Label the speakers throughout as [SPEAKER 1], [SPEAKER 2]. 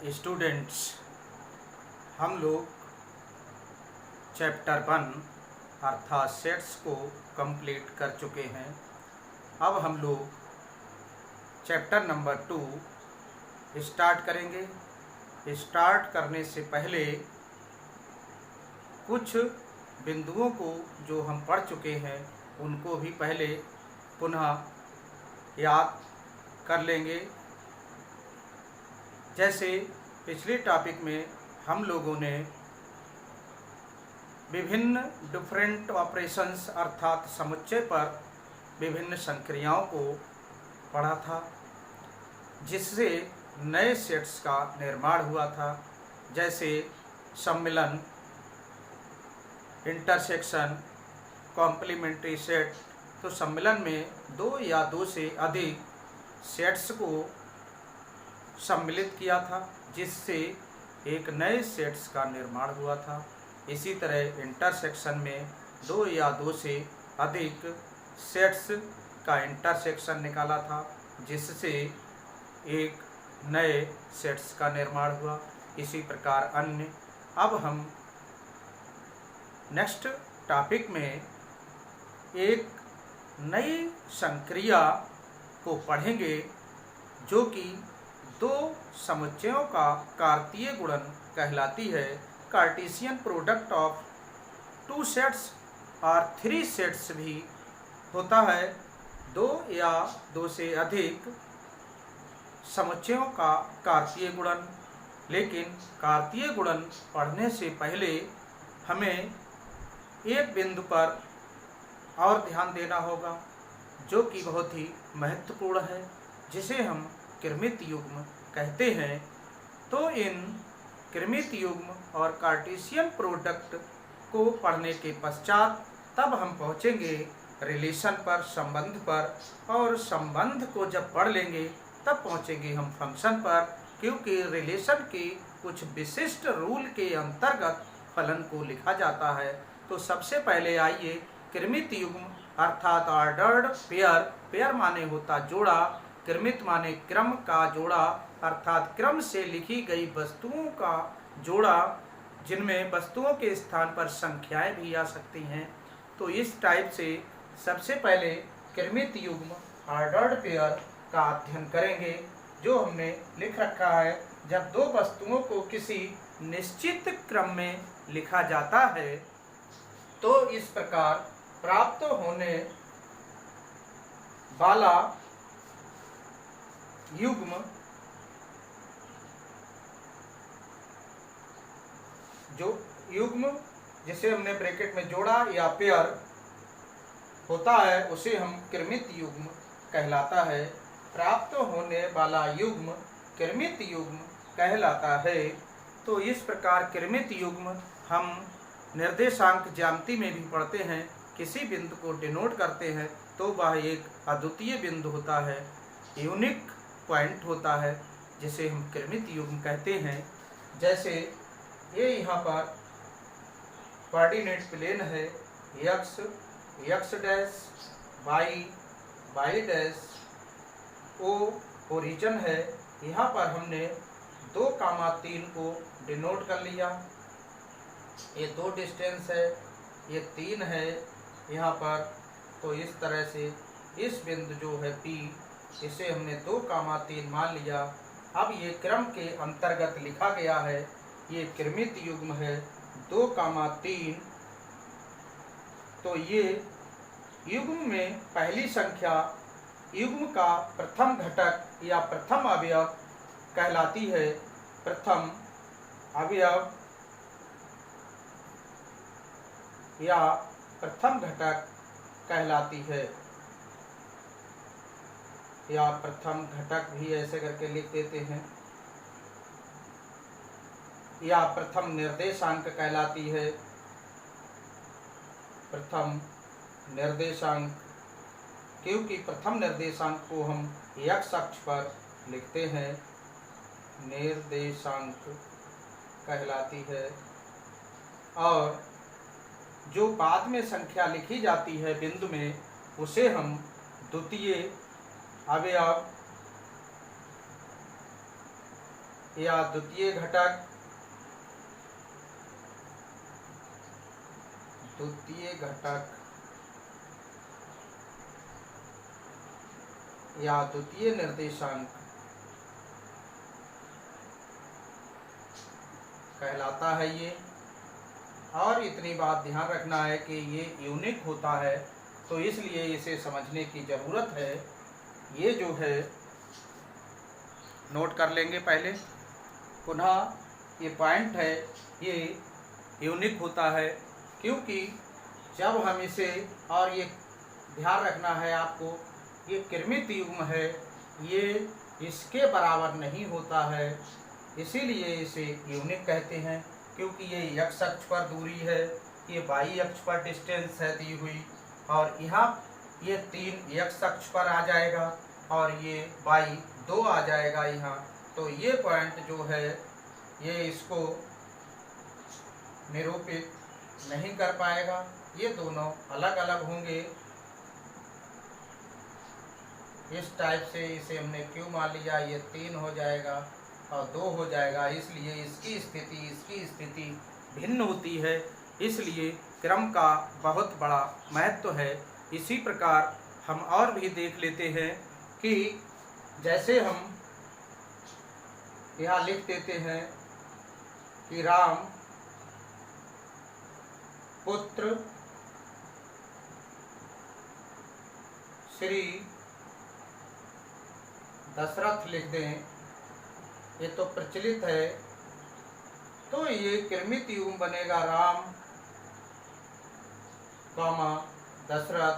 [SPEAKER 1] Students, हम लोग chapter 1 अर्थात सेट्स को कंप्लीट कर चुके हैं। अब हम लोग चैप्टर नंबर 2 स्टार्ट करेंगे। स्टार्ट करने से पहले कुछ बिंदुओं को जो हम पढ़ चुके हैं उनको भी पहले पुनः याद कर लेंगे। जैसे पिछले टॉपिक में हम लोगों ने विभिन्न डिफरेंट ऑपरेशंस अर्थात समुच्चय पर विभिन्न संक्रियाओं को पढ़ा था, जिससे नए सेट्स का निर्माण हुआ था। जैसे सम्मिलन, इंटरसेक्शन, कॉम्प्लीमेंट्री सेट। तो सम्मिलन में दो या दो से अधिक सेट्स को सम्मिलित किया था, जिससे एक नए सेट्स का निर्माण हुआ था। इसी तरह इंटरसेक्शन में दो या दो से अधिक सेट्स का इंटरसेक्शन निकाला था, जिससे एक नए सेट्स का निर्माण हुआ। इसी प्रकार अन्य। अब हम नेक्स्ट टॉपिक में एक नई संक्रिया को पढ़ेंगे, जो कि दो समुच्चयों का कार्तीय गुणन कहलाती है। Cartesian product of two sets और थ्री सेट्स भी होता है। दो या दो से अधिक समुच्चयों का कार्तीय गुणन। लेकिन कार्तीय गुणन पढ़ने से पहले हमें एक बिंदु पर और ध्यान देना होगा, जो कि बहुत ही महत्वपूर्ण है, जिसे हम कृमित युग्म कहते हैं। तो इन कृमित युग्म और कार्टेशियन प्रोडक्ट को पढ़ने के पश्चात तब हम पहुँचेंगे रिलेशन पर, संबंध पर, और संबंध को जब पढ़ लेंगे तब पहुँचेंगे हम फंक्शन पर, क्योंकि रिलेशन के कुछ विशिष्ट रूल के अंतर्गत फलन को लिखा जाता है। तो सबसे पहले आइए कृमित युग्म अर्थात ऑर्डर्ड पेयर। पेयर माने होता जोड़ा, कृमित माने क्रम का जोड़ा अर्थात क्रम से लिखी गई वस्तुओं का जोड़ा, जिनमें वस्तुओं के स्थान पर संख्याएं भी आ सकती हैं। तो इस टाइप से सबसे पहले कृमित युग्म ऑर्डर्ड पेयर का अध्ययन करेंगे, जो हमने लिख रखा है। जब दो वस्तुओं को किसी निश्चित क्रम में लिखा जाता है, तो इस प्रकार प्राप्त होने वाला युग्म जो युग्म जिसे हमने ब्रैकेट में जोड़ा या पेयर होता है, उसे हम कृमित युग्म कहलाता है। प्राप्त होने वाला युग्म कृमित युग्म कहलाता है। तो इस प्रकार कृमित युग्म हम निर्देशांक ज्यामिति में भी पढ़ते हैं। किसी बिंदु को डिनोट करते हैं तो वह एक अद्वितीय बिंदु होता है, यूनिक पॉइंट होता है, जिसे हम कृमित युग्म कहते हैं। जैसे ये यहाँ पर कोऑर्डिनेट प्लेन है, X X dash, Y Y dash, O origin है। यहाँ पर हमने 2,3 को डिनोट कर लिया। ये 2 डिस्टेंस है, ये 3 है यहाँ पर। तो इस तरह से इस बिंदु जो है P, इसे हमने 2,3 मान लिया। अब ये क्रम के अंतर्गत लिखा गया है, ये कृमित युग्म है 2,3। तो ये युग्म में पहली संख्या युग्म का प्रथम घटक या प्रथम अवयव कहलाती है। प्रथम अवयव या प्रथम घटक कहलाती है, या प्रथम घटक भी ऐसे करके लिख देते हैं, या प्रथम निर्देशांक कहलाती है। प्रथम निर्देशांक, क्योंकि प्रथम निर्देशांक को हम x अक्ष पर लिखते हैं, निर्देशांक कहलाती है। और जो बाद में संख्या लिखी जाती है बिंदु में, उसे हम द्वितीय अवयव या द्वितीय घटक या द्वितीय निर्देशांक कहलाता है ये। और इतनी बात ध्यान रखना है कि ये यूनिक होता है, तो इसलिए इसे समझने की ज़रूरत है। ये जो है नोट कर लेंगे पहले। पुनः ये पॉइंट है, ये यूनिक होता है क्योंकि जब हम इसे, और ये ध्यान रखना है आपको, ये कृमित युग्म है, ये इसके बराबर नहीं होता है, इसीलिए इसे यूनिक कहते हैं। क्योंकि ये x अक्ष पर दूरी है, ये y अक्ष पर डिस्टेंस है दी हुई, और यहाँ ये 3 x अक्ष पर आ जाएगा और ये y 2 आ जाएगा यहाँ। तो ये पॉइंट जो है ये इसको निरूपित नहीं कर पाएगा, ये दोनों अलग अलग होंगे। इस टाइप से इसे हमने क्यों मान लिया, ये 3 हो जाएगा और 2 हो जाएगा, इसलिए इसकी स्थिति भिन्न होती है। इसलिए क्रम का बहुत बड़ा महत्व है। इसी प्रकार हम और भी देख लेते हैं कि जैसे हम यहाँ लिख देते हैं कि राम पुत्र श्री दशरथ लिख दें, ये तो प्रचलित है। तो ये कृमित युग्म बनेगा राम कॉमा दशरथ।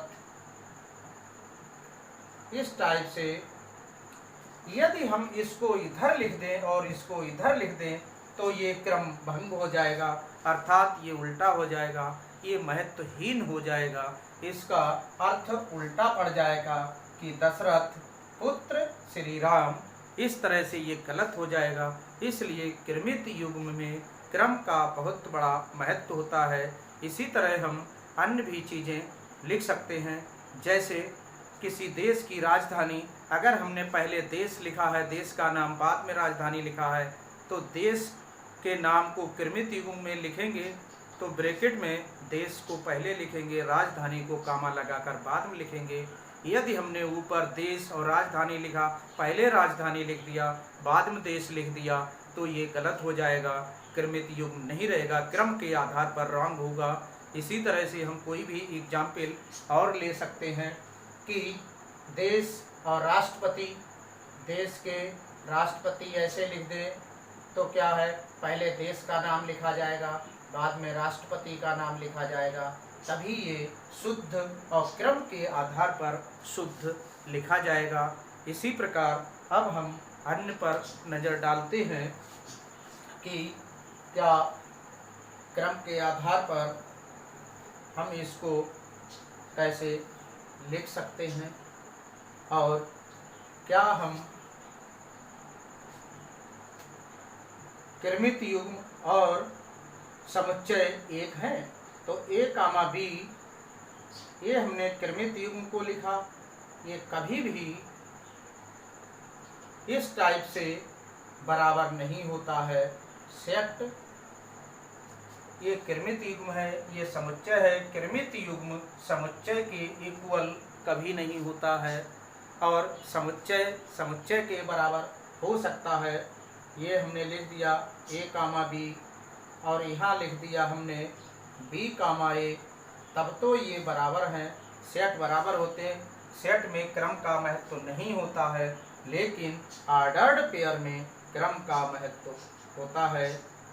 [SPEAKER 1] इस टाइप से यदि हम इसको इधर लिख दें और इसको इधर लिख दें तो ये क्रम भंग हो जाएगा, अर्थात ये उल्टा हो जाएगा, ये महत्वहीन हो जाएगा। इसका अर्थ उल्टा पड़ जाएगा कि दशरथ पुत्र श्री राम, इस तरह से ये गलत हो जाएगा। इसलिए कृमित युग्म में क्रम का बहुत बड़ा महत्व होता है। इसी तरह हम अन्य भी चीज़ें लिख सकते हैं, जैसे किसी देश की राजधानी, अगर हमने पहले देश लिखा है, देश का नाम बाद में राजधानी लिखा है, तो देश के नाम को कृमित युग्म में लिखेंगे तो ब्रैकेट में देश को पहले लिखेंगे, राजधानी को कामा लगाकर बाद में लिखेंगे। यदि हमने ऊपर देश और राजधानी लिखा, पहले राजधानी लिख दिया बाद में देश लिख दिया, तो ये गलत हो जाएगा, कृमित युग्म नहीं रहेगा, क्रम के आधार पर रॉन्ग होगा। इसी तरह से हम कोई भी एग्जाम्पल और ले सकते हैं कि देश और राष्ट्रपति, देश के राष्ट्रपति ऐसे लिख दें तो क्या है, पहले देश का नाम लिखा जाएगा बाद में राष्ट्रपति का नाम लिखा जाएगा, तभी ये शुद्ध और क्रम के आधार पर शुद्ध लिखा जाएगा। इसी प्रकार अब हम अन्य पर नज़र डालते हैं कि क्या क्रम के आधार पर हम इसको कैसे लिख सकते हैं और क्या हम कृमित युग्म और समुच्चय एक है। तो ए कामा बी, ये हमने कृमित युग्म को लिखा, ये कभी भी इस टाइप से बराबर नहीं होता है। सेट ये कृमित युग्म है, ये समुच्चय है, कृमित युग्म समुच्चय के इक्वल कभी नहीं होता है और समुच्चय समुच्चय के बराबर हो सकता है। ये हमने लिख दिया ए कामा बी और यहाँ लिख दिया हमने बी कामा ए, तब तो ये बराबर हैं, सेट बराबर होते हैं। सेट में क्रम का महत्व नहीं होता है, लेकिन ऑर्डर्ड पेयर में क्रम का महत्व होता है।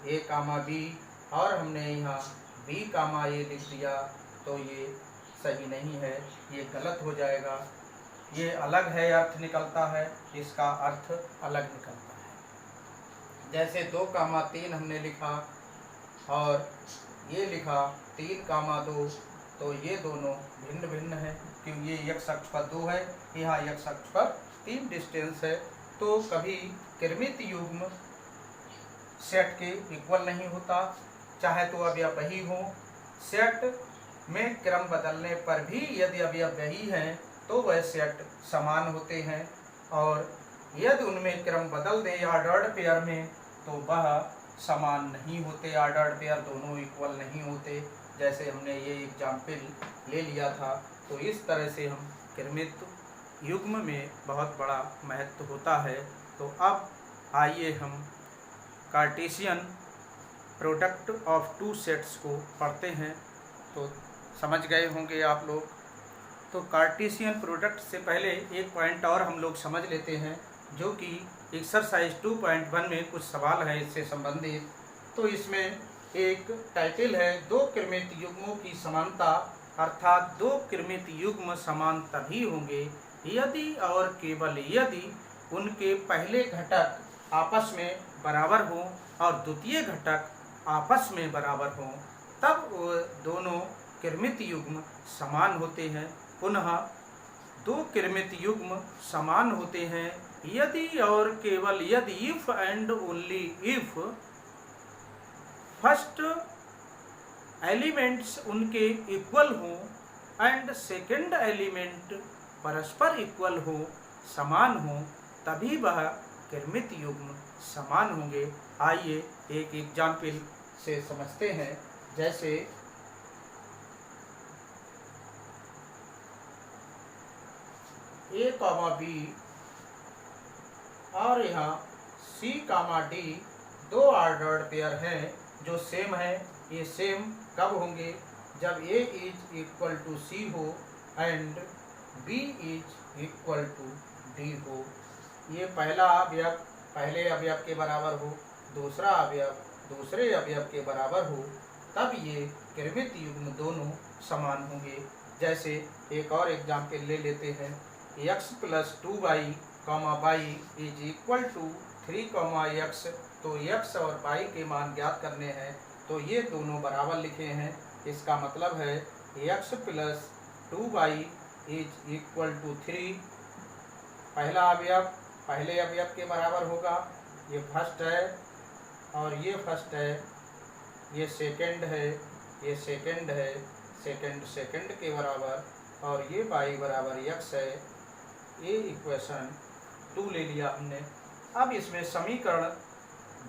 [SPEAKER 1] ए कामा बी और हमने यहाँ बी कामा ए लिख दिया, तो ये सही नहीं है, ये गलत हो जाएगा। ये अलग है अर्थ निकलता है, इसका अर्थ अलग निकलता है। जैसे 2 कामा 3 हमने लिखा और ये लिखा 3 कामा 2, तो ये दोनों भिन्न भिन्न हैं, क्योंकि ये x अक्ष पर 2 है, यहाँ x अक्ष पर 3 डिस्टेंस है। तो कभी कृमित युग्म सेट के इक्वल नहीं होता, चाहे तो अवयव वही हो। सेट में क्रम बदलने पर भी यदि अवयव वही हैं तो वह सेट समान होते हैं, और यदि उनमें क्रम बदल दें ऑर्डर्ड पेयर में तो वह समान नहीं होते, ऑर्डर्ड पेयर दोनों इक्वल नहीं होते। जैसे हमने ये एग्जाम्पल ले लिया था। तो इस तरह से हम क्रमित युग्म में बहुत बड़ा महत्व होता है। तो अब आइए हम Cartesian product of two sets को पढ़ते हैं। तो समझ गए होंगे आप लोग। तो कार्टेशियन प्रोडक्ट से पहले एक पॉइंट और हम लोग समझ लेते हैं, जो कि एक्सरसाइज 2.1 में कुछ सवाल है इससे संबंधित। तो इसमें एक टाइटल है, दो क्रमित युग्मों की समानता, अर्थात दो क्रमित युग्म समान तभी होंगे यदि और केवल यदि उनके पहले घटक आपस में बराबर हों और द्वितीय घटक आपस में बराबर हों, तब वो दोनों क्रमित युग्म समान होते हैं। पुनः दो क्रमित युग्म समान होते हैं यदि और केवल यदि, if and only if, first elements उनके इक्वल हों एंड सेकंड एलिमेंट परस्पर इक्वल हो, समान हो, तभी वह क्रमित युग्म समान होंगे। आइए एक एग्जाम्पल से समझते हैं। जैसे ए कामा बी और यहाँ सी कामा डी दो ऑर्डर्ड पेयर हैं जो सेम है। ये सेम कब होंगे? जब A is equal to C हो and B is equal to D हो। ये पहला अवयव पहले अवयव के बराबर हो, दूसरा अवयव दूसरे अवयव के बराबर हो, तब ये क्रमित युग्म दोनों समान होंगे। जैसे एक और एग्जाम्पल ले लेते हैं। x plus 2y comma y is equal to 3, तो x और y के मान ज्ञात करने हैं। तो ये दोनों बराबर लिखे हैं। इसका मतलब है x plus 2y is equal to 3, पहला अवयव पहले अवयव के बराबर होगा। ये फर्स्ट है और ये फर्स्ट है, ये सेकंड है, ये सेकंड है, सेकंड सेकंड के बराबर, और ये y बराबर x है। ये इक्वेशन 2 ले लिया हमने। अब इसमें समीकरण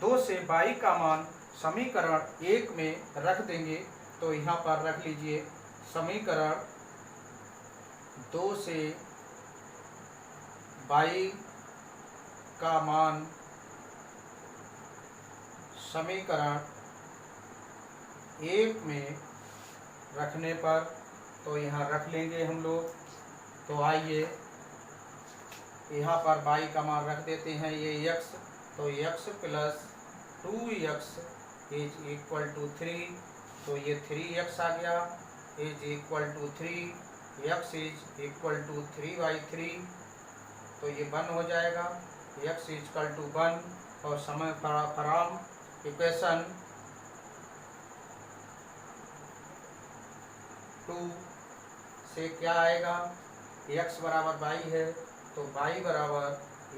[SPEAKER 1] 2 से y का मान समीकरण 1 में रख देंगे। तो यहाँ पर रख लीजिए, समीकरण 2 से y का मान समीकरण 1 में रखने पर, तो यहाँ रख लेंगे हम लोग। तो आइए यहाँ पर y का मान रख देते हैं, ये x, तो x plus 2x is equal to 3, तो ये 3x आ गया, is equal to 3, x is equal to 3/3, तो ये 1 हो जाएगा, x इज इक्वल टू 1। और समय फ्रॉम इक्वेशन 2 से क्या आएगा? x बराबर y है, तो y बराबर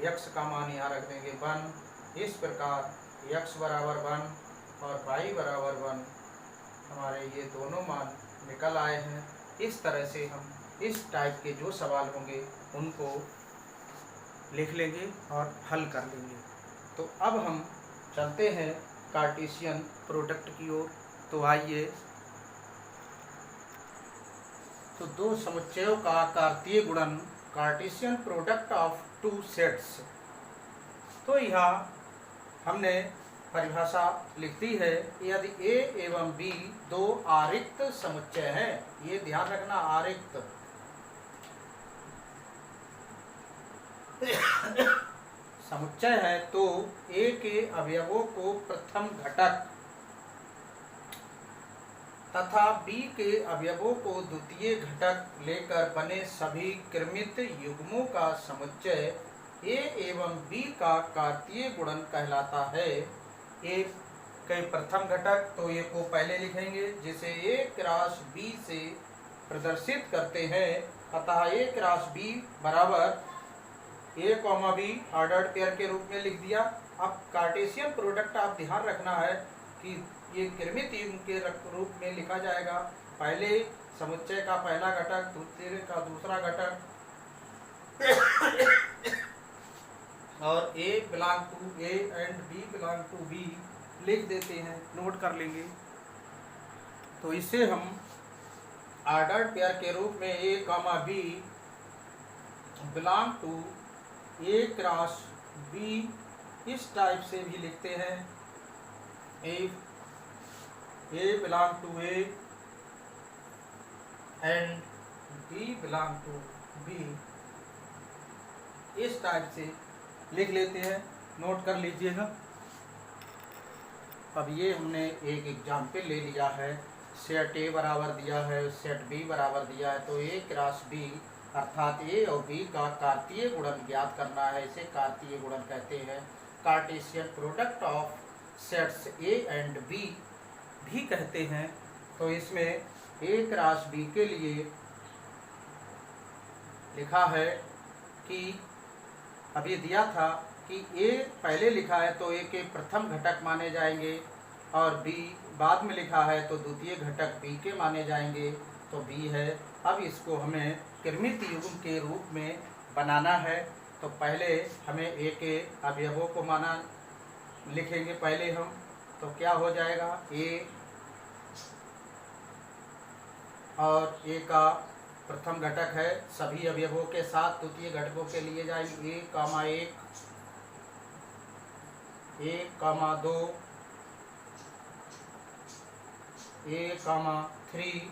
[SPEAKER 1] x का मान यहाँ रख देंगे 1। इस प्रकार x बराबर 1 और y बराबर 1, हमारे ये दोनों मान निकल आए हैं। इस तरह से हम इस टाइप के जो सवाल होंगे उनको लिख लेंगे और हल कर लेंगे। तो अब हम चलते हैं कार्टेशियन प्रोडक्ट की ओर। तो आइए, तो दो समुच्चयों का कार्तीय गुणन, Cartesian product of two sets. तो यहाँ हमने परिभाषा लिख दी है, यदि A एवं B दो आरिक्त समुच्चय हैं, ये ध्यान रखना, आरिक्त समुच्चय है, तो A के अवयवों को प्रथम घटक तथा B के अवयवों को द्वितीय घटक लेकर बने सभी क्रमित युग्मों का समुच्चय A एवं B का कार्तीय गुणन कहलाता है। A के प्रथम घटक, तो A को पहले लिखेंगे जिसे A क्रॉस B से प्रदर्शित करते हैं। अतः A क्रॉस B बराबर A, B ऑर्डर्ड पेयर के रूप में लिख दिया। अब कार्टेशियन प्रोडक्ट आप ध्यान रखना है कि ये क्रमित युग्म के रूप में लिखा जाएगा। पहले समुच्चय का पहला घटक, दूसरे का दूसरा घटक, और A belong to A and B belong to B लिख देते हैं, नोट कर लेंगे। तो इसे हम ऑर्डर्ड पेयर के रूप में A, B belong to A cross B इस टाइप से भी लिखते हैं। A belong to A and B belong to B इस टाइप से लिख लेते हैं, नोट कर लीजिएगा। अब ये हमने एक एग्जाम्पल ले लिया है, सेट A बराबर दिया है, सेट B बराबर दिया है, तो A क्रॉस B अर्थात A और B का कार्तीय गुणन ज्ञात करना है। इसे कार्तीय गुणन कहते हैं। Cartesian product of sets A and B भी कहते हैं। तो इसमें A क्रॉस B के लिए लिखा है कि अभी दिया था कि A पहले लिखा है तो A के प्रथम घटक माने जाएंगे और B बाद में लिखा है तो द्वितीय घटक B के माने जाएंगे। तो B है। अब इसको हमें क्रमित युग्म के रूप में बनाना है। तो पहले हमें A के अवयवों को माना लिखेंगे पहले हम। तो क्या हो जाएगा, A और A का प्रथम घटक है सभी अवयवों के साथ, द्वितीय घटकों के लिए जाएंगे A, 1 A, 2 A, 3।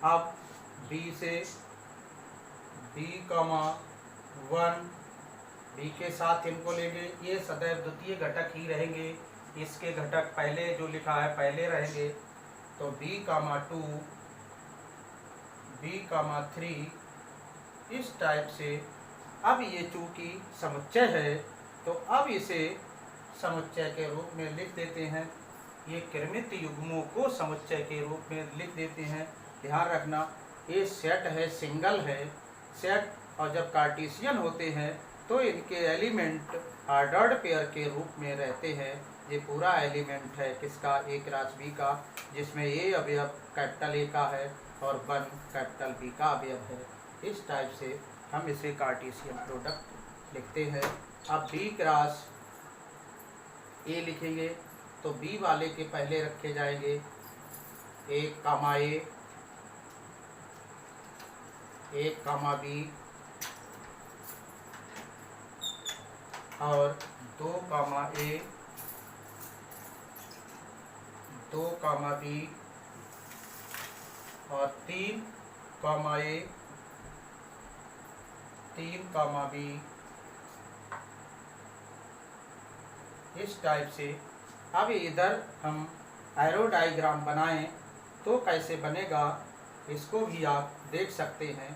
[SPEAKER 1] अब B से B, 1 B के साथ इनको लेंगे। ये सदैव द्वितीय घटक ही रहेंगे, इसके घटक पहले जो लिखा है पहले रहेंगे। तो B, 2 B, 3 इस टाइप से। अब ये चूंकि समुच्चय है तो अब इसे समुच्चय के रूप में लिख देते हैं। ये क्रमित युग्मों को समुच्चय के रूप में लिख देते हैं। ध्यान रखना, ये सेट है, सिंगल है सेट, और जब कार्टेशियन होते हैं तो इनके एलिमेंट ऑर्डर्ड पेयर के रूप में रहते हैं। ये पूरा एलिमेंट है किसका, A क्रॉस B का, जिसमें A अवयव कैपिटल A का है और 1 कैपिटल B का अवयव है। इस टाइप से हम इसे कार्टेशियन प्रोडक्ट लिखते हैं। अब B क्रॉस A लिखेंगे तो B वाले के पहले रखे जाएंगे A, B और 2, A, 2, B और 3, A, 3, B इस टाइप से। अब इधर हम एरो डायग्राम बनाएं तो कैसे बनेगा इसको भी आप देख सकते हैं।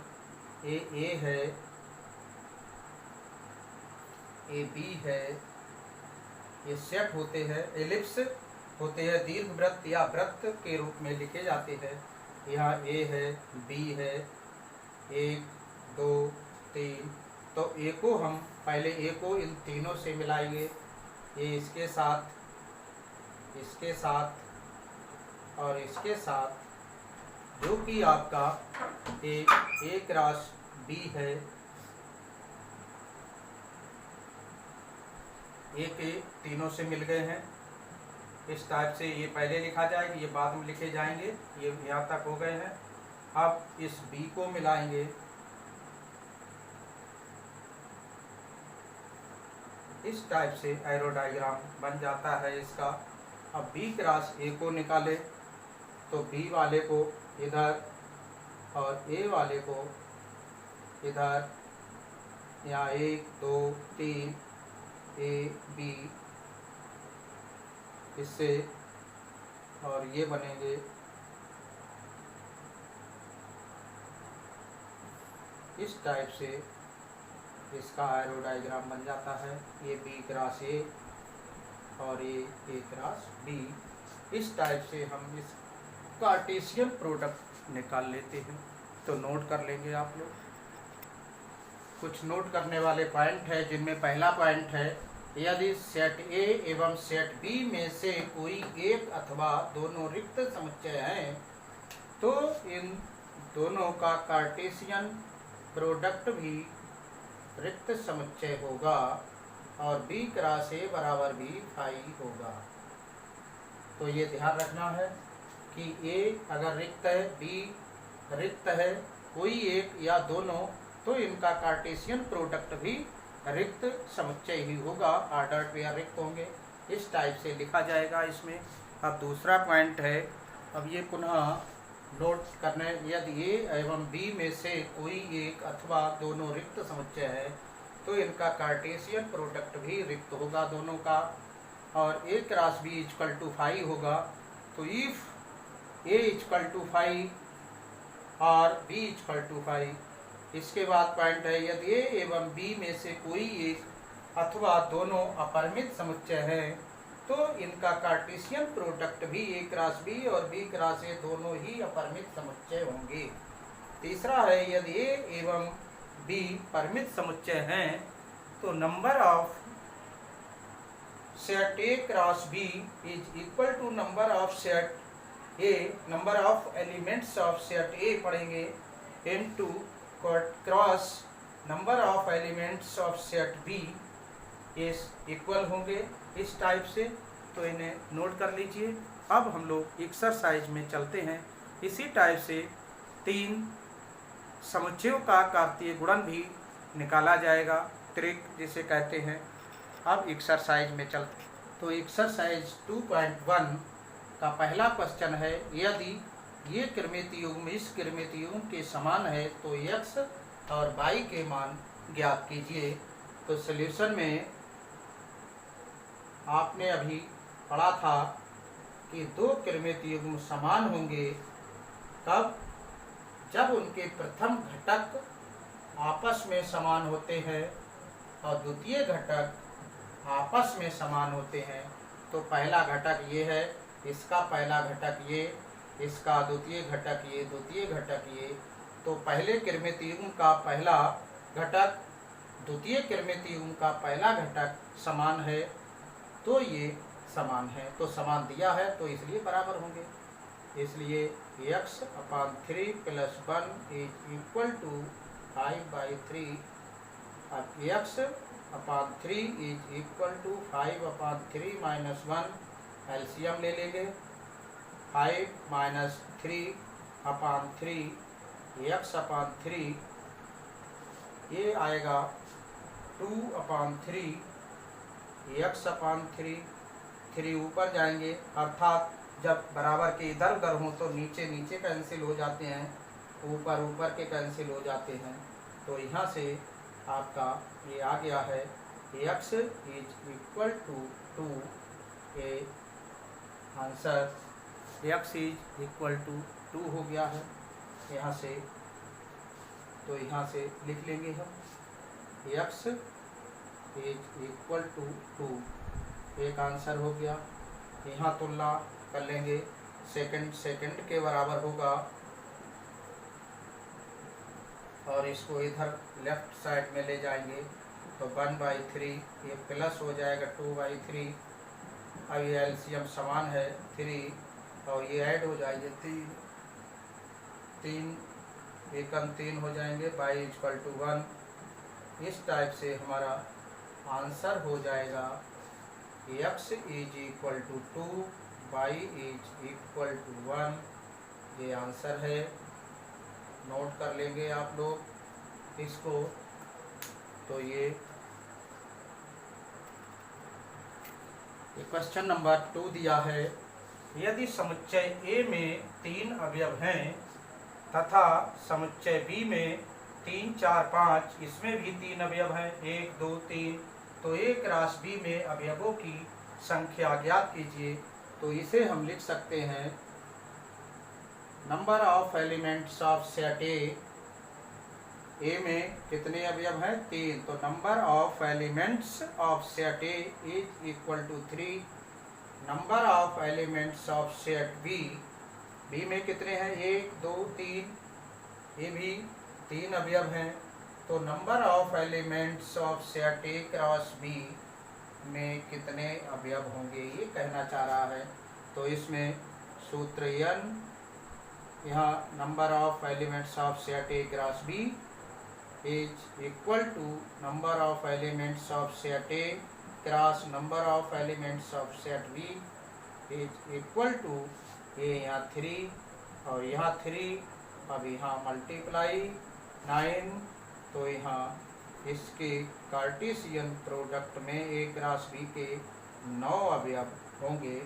[SPEAKER 1] A है, A B है, ये सेट होते हैं, एलिप्स होते हैं, दीर्घ वृत्त या वृत्त के रूप में लिखे जाते हैं। यहाँ A है, B है, 1, 2, 3। तो A को हम पहले A को इन तीनों से मिलाएंगे। ये इसके साथ, इसके साथ और इसके साथ, जो कि आपका A क्रॉस B है। A के तीनों से मिल गए हैं। इस टाइप से ये पहले लिखा जाएगा, ये बाद में लिखे जाएंगे। ये यहाँ तक हो गए हैं। अब इस B को मिलाएंगे, इस टाइप से एरो डायग्राम बन जाता है इसका। अब B क्रॉस A को निकाले तो B वाले को इधर और A वाले को इधर, यहाँ 1, 2, 3 A, B इससे, और ये बनेंगे इस टाइप से। इसका एरो डायग्राम बन जाता है। ये B क्रॉस A और ये A क्रॉस B। इस टाइप से हम इस कार्टेशियन प्रोडक्ट निकाल लेते हैं। तो नोट कर लेंगे आप लोग। कुछ नोट करने वाले पॉइंट है, जिनमें पहला पॉइंट है, यदि सेट A एवं सेट B में से कोई एक अथवा दोनों रिक्त समुच्चय हैं तो इन दोनों का कार्टेशियन प्रोडक्ट भी रिक्त समुच्चय होगा और B क्रॉस A बराबर भी फाई होगा। तो ये ध्यान रखना है कि A अगर रिक्त है, B रिक्त है, कोई एक या दोनों, तो इनका कार्टेशियन प्रोडक्ट भी रिक्त समुच्चय ही होगा, ऑर्डर्ड पेयर रिक्त होंगे। इस टाइप से लिखा जाएगा इसमें। अब दूसरा पॉइंट है, अब ये पुनः नोट करने, यदि A एवं B में से कोई एक अथवा दोनों रिक्त समुच्चय है तो इनका कार्टेशियन प्रोडक्ट भी रिक्त होगा दोनों का, और A cross B equal to phi होगा। तो if A equal to phi और B इक्वल टू फाई। इसके बाद पॉइंट है, यदि A एवं B में से कोई एक अथवा दोनों अपरिमित समुच्चय है तो इनका कार्टेशियन प्रोडक्ट भी A क्रॉस B और B क्रॉस A दोनों ही अपरिमित समुच्चय होंगे। तीसरा है, यदि A एवं B परिमित समुच्चय हैं तो number of set A cross B is equal to number of set A, number of elements of set A पढ़ेंगे, into cross number of elements of set B is equal होंगे। इस type से, तो इन्हें नोट कर लीजिए। अब हम लोग एक्सरसाइज में चलते हैं। इसी टाइप से 3 समुच्चयों का कार्तीय गुणन भी निकाला जाएगा, त्रिक जिसे कहते हैं। अब एक्सरसाइज में चलते, तो एक्सरसाइज 2.1 का पहला क्वेश्चन है, यदि ये कृमित युग्म इस कृमित युग्म के समान है तो x और y के मान ज्ञात कीजिए। तो सॉल्यूशन में आपने अभी पढ़ा था कि 2 कृमित युग्म समान होंगे तब जब उनके प्रथम घटक आपस में समान होते हैं और द्वितीय घटक आपस में समान होते हैं। तो पहला घटक ये है, इसका पहला घटक ये, इसका द्वितीय घटक ये, द्वितीय घटक ये। तो पहले कृमित युग्म का पहला घटक द्वितीय कृमित युग्म का पहला घटक समान है, तो ये समान है, तो समान दिया है तो इसलिए बराबर होंगे। इसलिए x/3 + 1 इज इक्वल टू 5/3। अब x/3 is equal to 5/3 - 1, LCM ले लेंगे। 5 - 3/3 x/3 ये आएगा 2/3 x/3। 3 ऊपर जाएंगे, अर्थात जब बराबर के इधर उधर हों तो नीचे नीचे कैंसिल हो जाते हैं, ऊपर ऊपर के कैंसिल हो जाते हैं। तो यहाँ से आपका ये आ गया है x इज इक्वल टू 2, ए answer x is equal to 2 हो गया है यहाँ से। तो यहाँ से लिख लेंगे हम x इज इक्वल टू 2, एक आंसर हो गया। यहाँ तुलना कर लेंगे, सेकंड के बराबर होगा और इसको इधर लेफ्ट साइड में ले जाएंगे तो 1/3, ये प्लस हो जाएगा 2/3। अब ये एलसीएम समान है 3 और ये ऐड हो जाएंगे 3 एकम 3 हो जाएंगे, y इक्वल टू 1। इस टाइप से हमारा आंसर हो जाएगा x is equal to 2, y is equal to 1। ये आंसर है, नोट कर लेंगे आप लोग इसको। तो ये क्वेश्चन नंबर 2 दिया है, यदि समुच्चय A में 3 अवयव हैं तथा समुच्चय B में 3, 4, 5, इसमें भी 3 अवयव हैं, 1, 2, 3, तो A क्रॉस B में अवयवों की संख्या ज्ञात कीजिए। तो इसे हम लिख सकते हैं number of elements of set A में कितने अवयव हैं? 3, तो number of elements of set A is equal to 3। Number of elements of set B में कितने हैं? 1, 2, 3, ये भी 3 अवयव हैं। तो number of elements of set A cross B में कितने अवयव होंगे, ये कहना चाह रहा है। तो इसमें सूत्र n, यहाँ number of elements of set A cross B is equal to number of elements of set A cross number of elements of set B is equal to ये यहाँ 3 और यहाँ 3, अब यहाँ मल्टीप्लाई 9, तो यहाँ इसके कार्टेशियन प्रोडक्ट में ए क्रॉस बी के 9 अवयव होंगे।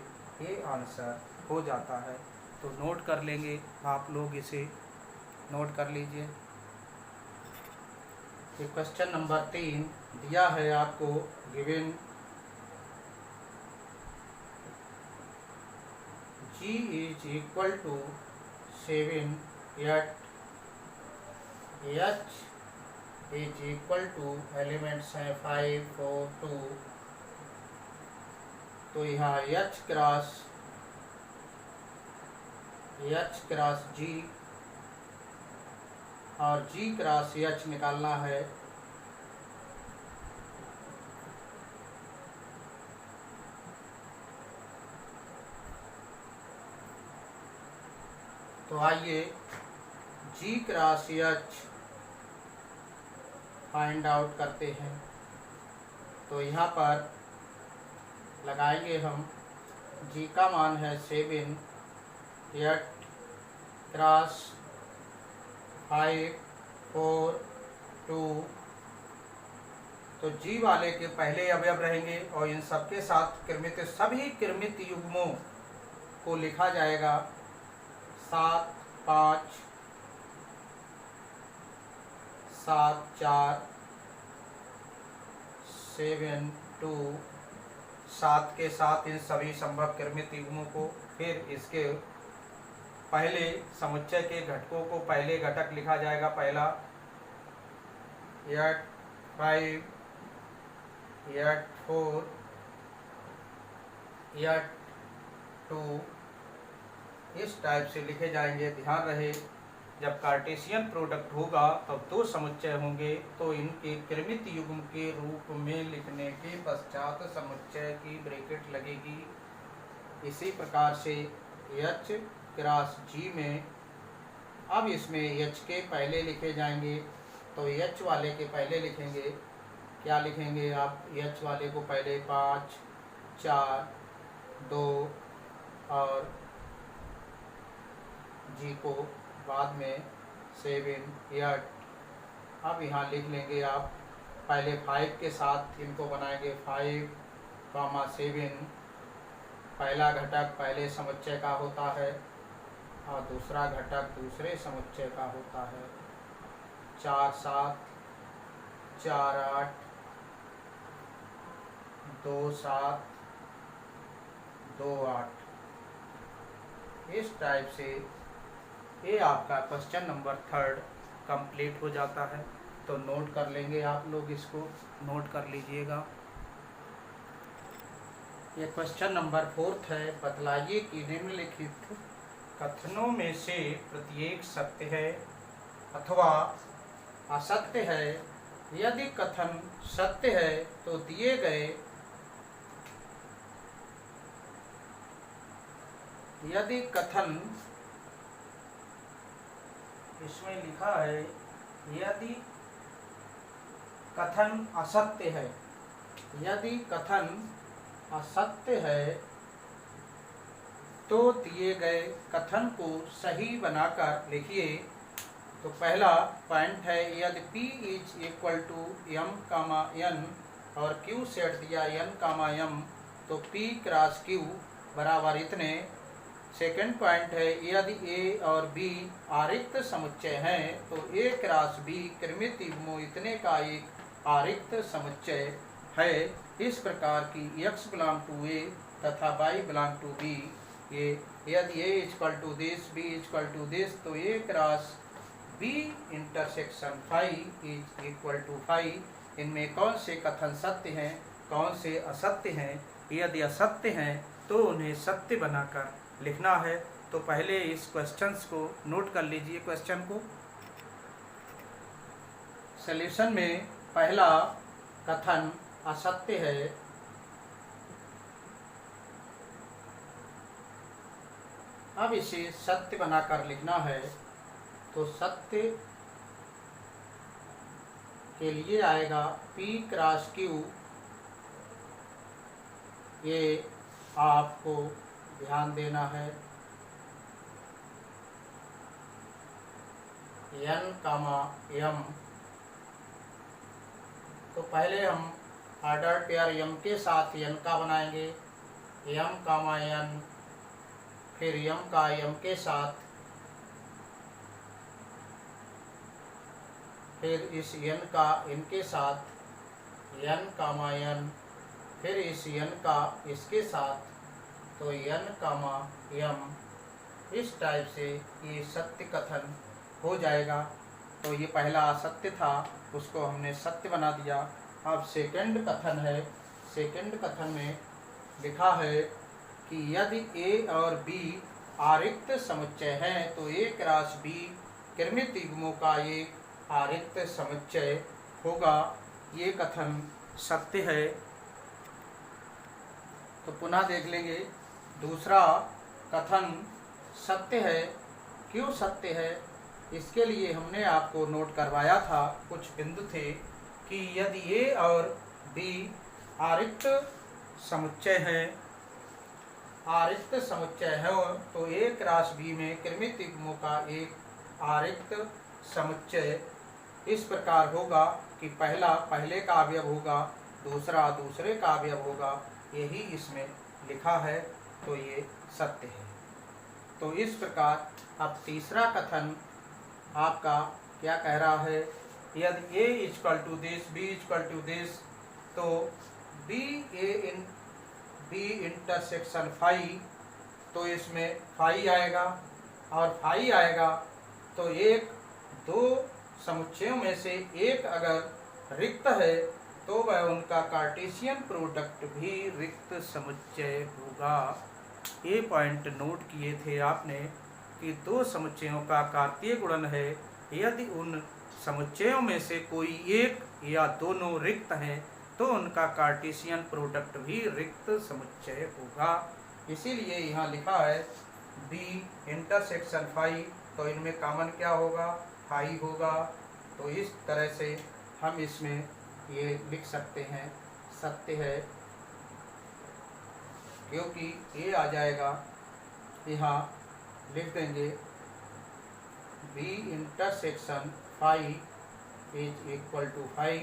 [SPEAKER 1] ये आंसर हो जाता है। तो नोट कर लेंगे आप लोग, इसे नोट कर लीजिए। ये क्वेश्चन नंबर 3 दिया है आपको, given G is equal to 7 8 H is equal to elements हैं 5 4 2, तो यहाँ H क्रॉस G और G क्रॉस H निकालना है। तो आइए G cross H find out करते हैं। तो यहाँ पर लगाएंगे हम, G का मान है 7 8 क्रॉस 5 4 2, तो G वाले के पहले अवयव रहेंगे और इन सबके साथ सभी क्रमित युग्मों को लिखा जाएगा 7 5 7 4 7 2, 7 के साथ इन सभी संभव क्रमित युग्मों को, फिर इसके पहले समुच्चय के घटकों को पहले घटक लिखा जाएगा। पहला 8 5 8 4 8 2, इस टाइप से लिखे जाएंगे। ध्यान रहे, जब कार्टेशियन प्रोडक्ट होगा तब 2 समुच्चय होंगे, तो इनके क्रमित युग्म के रूप में लिखने के पश्चात समुच्चय की ब्रैकेट लगेगी। इसी प्रकार से H क्रॉस G में, अब इसमें H के पहले लिखे जाएंगे, तो H वाले के पहले लिखेंगे। क्या लिखेंगे आप? H वाले को पहले 5 4 2 और G को बाद में 7 8। अब यहाँ लिख लेंगे आप, पहले 5 के साथ इनको बनाएंगे 5 7, पहला घटक पहले समुच्चय का होता है और दूसरा घटक दूसरे समुच्चय का होता है। 4 7 4 8 2 7 2 8, इस टाइप से ये आपका क्वेश्चन नंबर 3 कंप्लीट हो जाता है। तो नोट कर लेंगे आप लोग, इसको नोट कर लीजिएगा। ये क्वेश्चन नंबर 4 है। बतलाइए कि निम्नलिखित कथनों में से प्रत्येक सत्य है अथवा असत्य है। यदि कथन सत्य है तो दिए गए, यदि कथन, इसमें लिखा है यदि कथन असत्य है, यदि कथन असत्य है तो दिए गए कथन को सही बनाकर लिखिए। तो पहला पॉइंट है, यदि P is equal to M, N और Q सेट दिया N, M, तो P क्रॉस Q बराबर इतने। सेकंड पॉइंट है, यदि A और B आरिक्त समुच्चय हैं तो A क्रॉस B क्रमित युग्मों इतने का एक आरिक्त समुच्चय है। इस प्रकार की X बिलोंग टू A तथा Y बिलोंग टू B, ये यदि A equal to this, B equal to this, तो A cross B intersection 5 is equal to 5। इनमें कौन से कथन सत्य हैं, कौन से असत्य हैं? यदि असत्य हैं तो उन्हें सत्य बनाकर लिखना है। तो पहले इस क्वेश्चंस को नोट कर लीजिए। क्वेश्चन को सॉल्यूशन में पहला कथन असत्य है, अब इसे सत्य बनाकर लिखना है। तो सत्य के लिए आएगा P क्रॉस Q। ये आपको ध्यान देना है। N, M। तो पहले हम ऑर्डर पेयर M के साथ N का बनाएंगे, M, N, फिर M का M के साथ, फिर इस N का N के साथ, N, N, फिर इस N का इसके साथ, तो N, M। इस टाइप से ये सत्य कथन हो जाएगा। तो ये पहला असत्य था, उसको हमने सत्य बना दिया। अब सेकंड कथन है। सेकंड कथन में लिखा है कि यदि A और B आरिक्त समुच्चय है तो A क्रॉस B कृमित युग्मों का एक आरिक्त समुच्चय होगा। ये कथन सत्य है। तो पुनः देख लेंगे। दूसरा कथन सत्य है। क्यों सत्य है? इसके लिए हमने आपको नोट करवाया था, कुछ बिंदु थे कि यदि A और B आरिक्त समुच्चय है, आरिक्त समुच्चय है तो A क्रॉस B में कृमित युग्मों का एक आरिक्त समुच्चय इस प्रकार होगा कि पहला पहले का अवयव होगा, दूसरा दूसरे का अवयव होगा। यही इसमें लिखा है, तो ये सत्य है। तो इस प्रकार अब तीसरा कथन आपका क्या कह रहा है? यदि A equal to this, B equal to this, तो B इंटरसेक्शन फाई, तो इसमें फाई आएगा और फाई आएगा। तो एक दो समुच्चयों में से एक अगर रिक्त है तो वह उनका कार्टेशियन प्रोडक्ट भी रिक्त समुच्चय होगा। ये पॉइंट नोट किए थे आपने कि दो समुच्चयों का कार्तीय गुणन है। यदि उन समुच्चयों में से कोई एक या दोनों रिक्त हैं तो उनका कार्टेशियन प्रोडक्ट भी रिक्त समुच्चय होगा। इसीलिए यहाँ लिखा है B इंटरसेक्शन फाई, तो इनमें कॉमन क्या होगा? फाई होगा। तो इस तरह से हम इसमें ये लिख सकते हैं सत्य है, क्योंकि ये आ जाएगा, यहाँ लिख देंगे B intersection phi is equal to phi.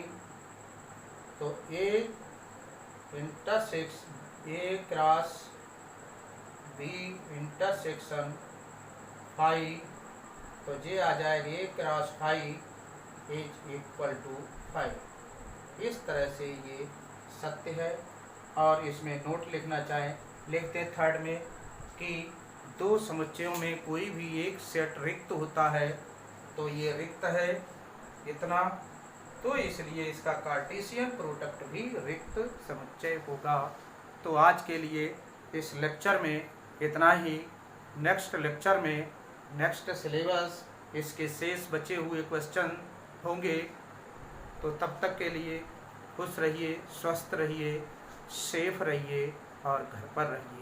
[SPEAKER 1] तो A intersects A cross B intersection phi, तो ये आ जाएगा A cross phi is equal to phi. इस तरह से ये सत्य है। और इसमें नोट लिखना चाहें, लिखते हैं थर्ड में कि दो समुच्चयों में कोई भी एक सेट रिक्त होता है तो ये रिक्त है इतना, तो इसलिए इसका कार्टेशियन प्रोडक्ट भी रिक्त समुच्चय होगा। तो आज के लिए इस लेक्चर में इतना ही। नेक्स्ट लेक्चर में नेक्स्ट सिलेबस इसके शेष बचे हुए क्वेश्चन होंगे। तो तब तक के लिए खुश रहिए, स्वस्थ रहिए, सेफ रहिए और घर पर रहिए।